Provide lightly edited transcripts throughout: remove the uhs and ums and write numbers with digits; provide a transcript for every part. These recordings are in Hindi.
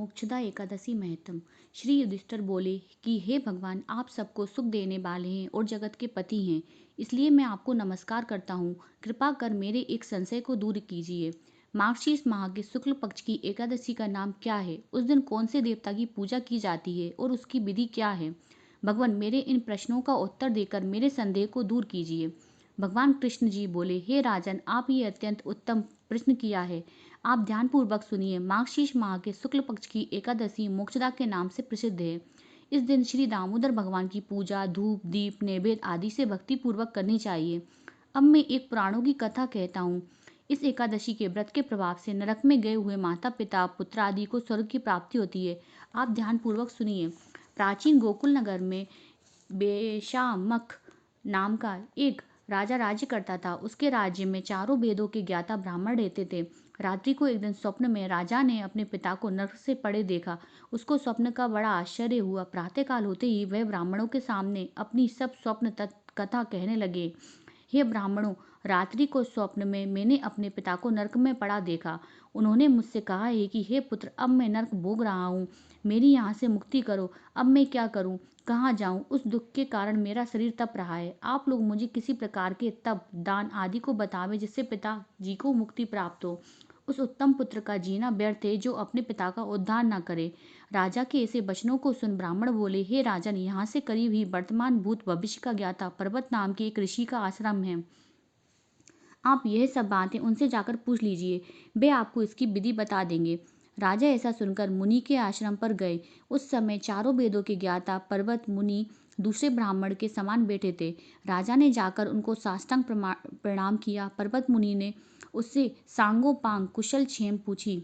मोक्षदा एकादशी महत्म। श्री युधिष्ठिर बोले कि हे भगवान, आप सबको सुख देने वाले हैं और जगत के पति हैं, इसलिए मैं आपको नमस्कार करता हूँ। कृपा कर मेरे एक संशय को दूर कीजिए। मार्गशीर्ष माह के शुक्ल पक्ष की एकादशी का नाम क्या है? उस दिन कौन से देवता की पूजा की जाती है और उसकी विधि क्या है? भगवान, मेरे इन प्रश्नों का उत्तर देकर मेरे संदेह को दूर कीजिए। भगवान कृष्ण जी बोले, हे राजन, आप ये अत्यंत उत्तम प्रश्न किया है। आप ध्यानपूर्वक सुनिए। मार्गशीर्ष माह के शुक्ल पक्ष की एकादशी मोक्षदा के नाम से प्रसिद्ध है। इस दिन श्री दामोदर भगवान की पूजा धूप दीप नैवेद्य आदि से भक्ति पूर्वक करनी चाहिए। अब मैं एक पुराणों की कथा कहता हूँ। इस एकादशी के व्रत के प्रभाव से नरक में गए हुए माता पिता पुत्र आदि को स्वर्ग की प्राप्ति होती है। आप ध्यानपूर्वक सुनिए। प्राचीन गोकुल नगर में बेशामक नाम का एक राजा राज्य करता था। उसके राज्य में चारों वेदों के ज्ञाता ब्राह्मण रहते थे। रात्रि को एक दिन स्वप्न में राजा ने अपने पिता को नरक से पड़े देखा। उसको स्वप्न का बड़ा आश्चर्य हुआ। प्रातःकाल होते ही वह ब्राह्मणों के सामने अपनी सब स्वप्न कथा कहने लगे। हे ब्राह्मणों, रात्रि को स्वप्न में मैंने अपने पिता को नरक में पड़ा देखा। उन्होंने मुझसे कहा है कि हे पुत्र, अब मैं नरक भोग रहा हूँ, मेरी यहाँ से मुक्ति करो। अब मैं क्या करूँ, कहाँ जाऊँ? उस दुख के कारण मेरा शरीर तप रहा है। आप लोग मुझे किसी प्रकार के तप दान आदि को बतावें जिससे पिता जी को मुक्ति प्राप्त हो। उस उत्तम पुत्र का जीना व्यर्थ है जो अपने पिता का उद्धार न करे। राजा के ऐसे वचनों को सुन ब्राह्मण बोले, हे राजन, यहाँ से करीब ही वर्तमान भूत भविष्य का ज्ञाता पर्वत नाम के एक ऋषि का आश्रम है। आप यह सब बातें उनसे जाकर पूछ लीजिए, वे आपको इसकी विधि बता देंगे। राजा ऐसा सुनकर मुनि के आश्रम पर गए। उस समय चारों वेदों के ज्ञाता पर्वत मुनि दूसरे ब्राह्मण के समान बैठे थे। राजा ने जाकर उनको साष्टांग प्रणाम किया। पर्वत मुनि ने उससे सांगोपांग कुशल क्षेम पूछी।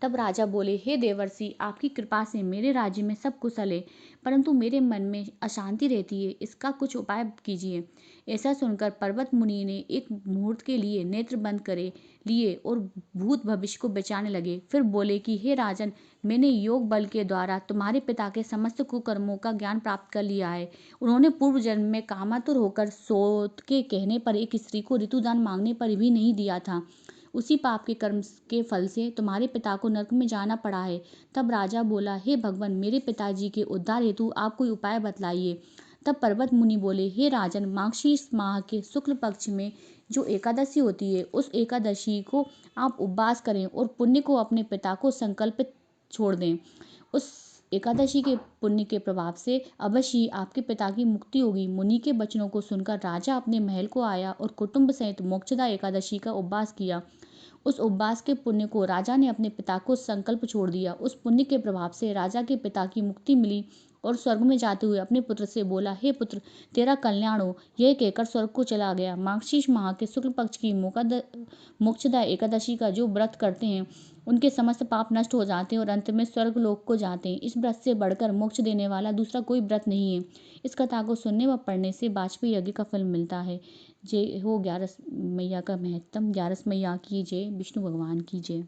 तब राजा बोले, हे देवर्षि, आपकी कृपा से मेरे राज्य में सब कुशल है, परंतु मेरे मन में अशांति रहती है, इसका कुछ उपाय कीजिए। ऐसा सुनकर पर्वत मुनि ने एक मुहूर्त के लिए नेत्र बंद करे लिए और भूत भविष्य को बचाने लगे। फिर बोले कि हे राजन, मैंने योग बल के द्वारा तुम्हारे पिता के समस्त कुकर्मों का ज्ञान प्राप्त कर लिया है। उन्होंने पूर्व जन्म में कामातुर होकर सोत के कहने पर एक स्त्री को ऋतुदान मांगने पर भी नहीं दिया था। उसी पाप के कर्म के फल से तुम्हारे पिता को नरक में जाना पड़ा है। तब राजा बोला, हे भगवान, मेरे पिताजी के उद्धार हेतु आप कोई उपाय बतलाइए। तब पर्वत मुनि बोले, हे राजन, मार्गशीर्ष माह के शुक्ल पक्ष में जो एकादशी होती है, उस एकादशी को आप उपवास करें और पुण्य को अपने पिता को संकल्पित छोड़ दें। उस एकादशी के पुण्य के प्रभाव से अवश्य ही आपके पिता की मुक्ति होगी। मुनि के वचनों को सुनकर राजा अपने महल को आया और कुटुंब सहित मोक्षदा एकादशी का उपवास किया। उस उपवास के पुण्य को राजा ने अपने पिता को संकल्प छोड़ दिया। उस पुण्य के प्रभाव से राजा के पिता की मुक्ति मिली और स्वर्ग में जाते हुए अपने पुत्र से बोला, हे पुत्र, तेरा कल्याण हो। यह कहकर स्वर्ग को चला गया। मार्गशीर्ष माह के शुक्ल पक्ष की मोक्षदा एकादशी का जो व्रत करते हैं, उनके समस्त पाप नष्ट हो जाते हैं और अंत में स्वर्ग लोक को जाते हैं। इस व्रत से बढ़कर मोक्ष देने वाला दूसरा कोई व्रत नहीं है। इस कथा को सुनने व पढ़ने से वाजपेयी यज्ञ का फल मिलता है। जय हो ग्यारस मैया का महत्तम। ग्यारस मैया की जय। विष्णु भगवान की जय।